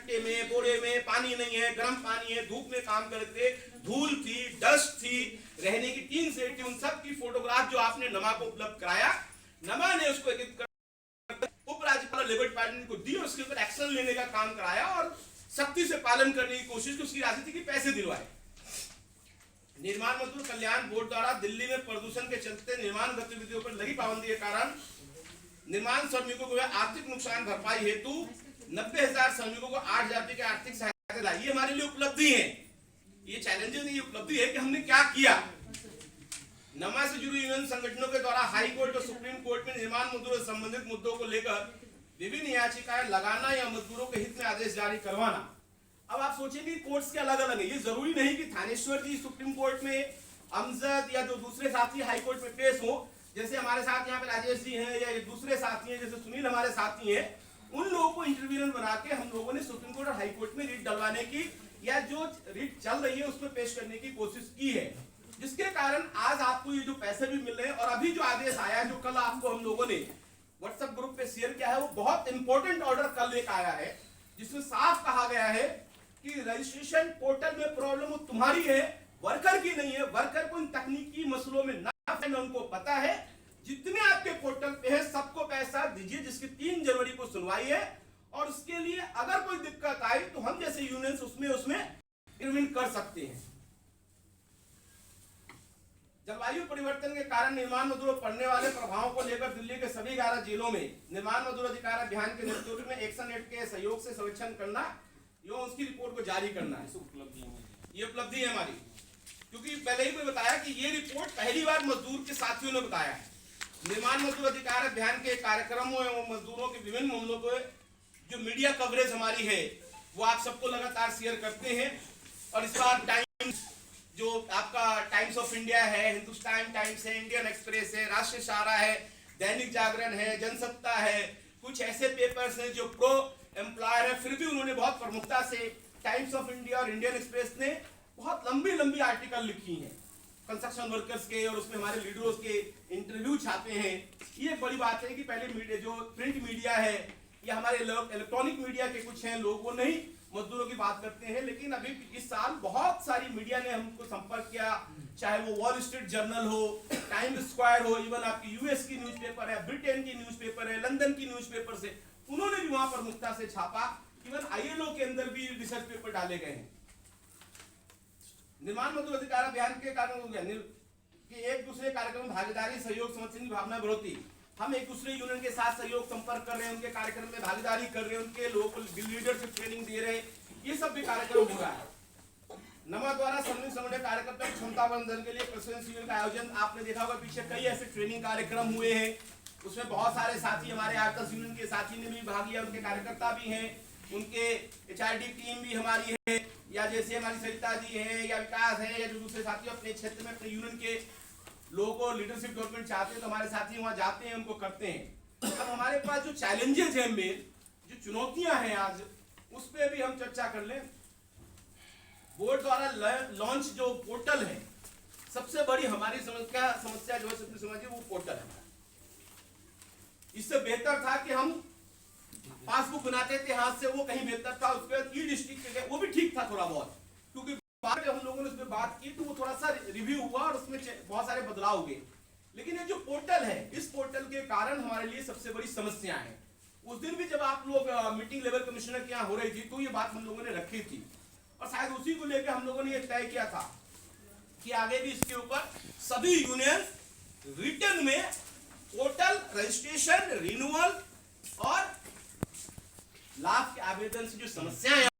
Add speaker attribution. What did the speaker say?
Speaker 1: कट्टे में बोरे में, पानी नहीं है, गर्म पानी है, धूप में काम करते, धूल थी, डस्ट थी, रहने की 3 सेट थी, उन सब की फोटोग्राफ जो आपने नमा को उपलब्ध कराया, नमा ने उसको उपराज्यपाल लेबर डिपार्टमेंट को दी और उसके ऊपर एक्शन लेने का काम कराया और सख्ती से पालन करने की कोशिश की, उसकी राजनीति के पैसे दिलवाए। निर्माण मजदूर कल्याण बोर्ड द्वारा दिल्ली में प्रदूषण के चलते निर्माण गतिविधियों पर लगी पाबंदी के कारण निर्माण श्रमिकों को आर्थिक नुकसान भरपाई हेतु 90,000 श्रमिकों को 8,000 की आर्थिक सहायता लाई। ये हमारे लिए उपलब्धि है, ये चैलेंजेस नहीं, ये उपलब्धि है कि हमने क्या किया। नमा से जुड़ी यूनियन संगठनों के द्वारा हाई कोर्ट और सुप्रीम कोर्ट में निर्माण मजदूरों से संबंधित मुद्दों को लेकर विभिन्न याचिकाएं लगाना या मजदूरों के हित में आदेश जारी करवाना। अब आप सोचेंगे कोर्ट्स के अलग अलग है, ये जरूरी नहीं कि थानेश्वर जी सुप्रीम कोर्ट में, अमजद या जो दूसरे साथी हाई कोर्ट में पेश हो, जैसे हमारे साथ यहाँ पे राजेश जी हैं या दूसरे साथी हैं जैसे सुनील हमारे साथी हैं, उन लोगों को इंटरव्यूनर बना के हम लोगों ने सुप्रीम कोर्ट और हाई कोर्ट में रिट डलवाने की या जो रिट चल रही है उसमें पेश करने की कोशिश की है, जिसके कारण आज आपको ये जो पैसे भी मिल रहे हैं और अभी जो आदेश आया है जो कल आपको हम लोगों ने व्हाट्सएप ग्रुप पे शेयर किया है, वो बहुत इंपॉर्टेंट ऑर्डर कल एक आया है जिसमें साफ कहा गया है कि रजिस्ट्रेशन पोर्टल में प्रॉब्लम वो तुम्हारी है, वर्कर की नहीं है। वर्कर को इन तकनीकी मसलों में ना उनको पता है, जितने आपके पोर्टल पे है सबको पैसा दीजिए, जिसकी 3 जनवरी को सुनवाई है और उसके लिए अगर कोई दिक्कत आई तो हम जैसे यूनियंस उसमें इंटरवीन कर सकते हैं। जलवायु परिवर्तन के कारण निर्माण मजदूरों पर पड़ने वाले प्रभावों को लेकर दिल्ली के सभी 11 जिलों में निर्माण मजदूर अधिकार अभियान के नेतृत्व में एक्शन एड के सहयोग से सर्वेक्षण करना एवं उसकी रिपोर्ट को जारी करना है। ये उपलब्धि है हमारी, क्योंकि पहले ही मैं बताया कि ये रिपोर्ट पहली बार मजदूर के साथियों ने बताया है। निर्माण मजदूर अधिकार अभियान के कार्यक्रमों एवं मजदूरों के विभिन्न मामलों को जो मीडिया कवरेज हमारी है वो आप सबको लगातार शेयर करते हैं। और इस बार टाइम्स जो आपका टाइम्स ऑफ इंडिया है, हिंदुस्तान टाइम्स है, इंडियन एक्सप्रेस है, राष्ट्रीय सहारा है, दैनिक जागरण है, जनसत्ता है, कुछ ऐसे पेपर्स हैं जो प्रो एम्प्लॉयर है, फिर भी उन्होंने बहुत प्रमुखता से टाइम्स ऑफ इंडिया और इंडियन एक्सप्रेस ने बहुत लंबी आर्टिकल लिखी हैं कंस्ट्रक्शन वर्कर्स के, और उसमें हमारे लीडर्स के इंटरव्यू छापे हैं। ये बड़ी बात है कि पहले मीडिया जो प्रिंट मीडिया है या हमारे इलेक्ट्रॉनिक मीडिया के कुछ हैं लोग वो नहीं मजदूरों की बात करते हैं, लेकिन अभी इस साल बहुत सारी मीडिया ने हमको संपर्क किया, चाहे वो वॉल स्ट्रीट जर्नल हो, टाइम्स स्क्वायर हो, इवन आपकी यूएस की न्यूज़पेपर है, ब्रिटेन की न्यूज़पेपर है, लंदन की न्यूज़पेपर से उन्होंने भी वहां प्रमुखता से छापा। इवन आईएलओ के अंदर भी रिसर्च पेपर डाले गए हैं। निर्माण मजदूर अधिकार अभियान के कारण हो गया कि एक दूसरे कार्यक्रम भागीदारी सहयोग समझने की भावना बढ़ोती। हम एक दूसरे यूनियन के साथ सहयोग संपर्क कर रहे हैं, उनके कार्यक्रम में भागीदारी कर रहे हैं, उनके लोगों को लीडरशिप ट्रेनिंग दे रहे हैं, ये सब भी कार्यक्रम हो रहा है। नमा द्वारा समन्वय कार्यकर्ता क्षमता वर्धन के लिए प्रशिक्षण शिविर का आयोजन आपने देखा होगा, पीछे कई ऐसे ट्रेनिंग कार्यक्रम हुए हैं, उसमें बहुत सारे साथी हमारे आर्टस यूनियन के साथी ने भी भाग लिया, उनके कार्यकर्ता भी हैं, उनके एचआरडी टीम भी हमारी है, या जैसे हमारी सरिता जी हैं या विकास है या जो दूसरे साथी अपने क्षेत्र में अपने यूनियन के लोगों को लीडरशिप डेवलपमेंट चाहते हैं तो हमारे साथी वहां जाते हैं, उनको करते हैं। अब हमारे पास जो चैलेंजेस हैं मेन, जो चुनौतियां हैं आज, उस पर भी हम चर्चा कर लें। बोर्ड द्वारा लॉन्च जो पोर्टल है, सबसे बड़ी हमारी समस्या जो है सबसे समझिए वो पोर्टल है। इससे बेहतर था कि हम पासबुक बनाते थे हाथ से, वो कहीं बेहतर था। उसके बाद ई डिस्ट्रिक्ट पे वो भी ठीक था थोड़ा बहुत, क्योंकि बाद में हम लोगों ने उसमें बात की तो वो थोड़ा सा रिव्यू हुआ और उसमें बहुत सारे बदलाव हुए। लेकिन ये जो पोर्टल है, इस पोर्टल के कारण हमारे लिए सबसे बड़ी समस्या है। उस दिन भी जब आप लोग मीटिंग लेवल कमिश्नर के यहाँ हो रही थी तो ये बात हम लोगों ने रखी थी और शायद उसी को लेकर हम लोगों ने ये तय किया था कि आगे भी इसके ऊपर सभी यूनियन रिटर्न में पोर्टल रजिस्ट्रेशन, रिन्यूअल और लाभ के आवेदन से जो समस्याएं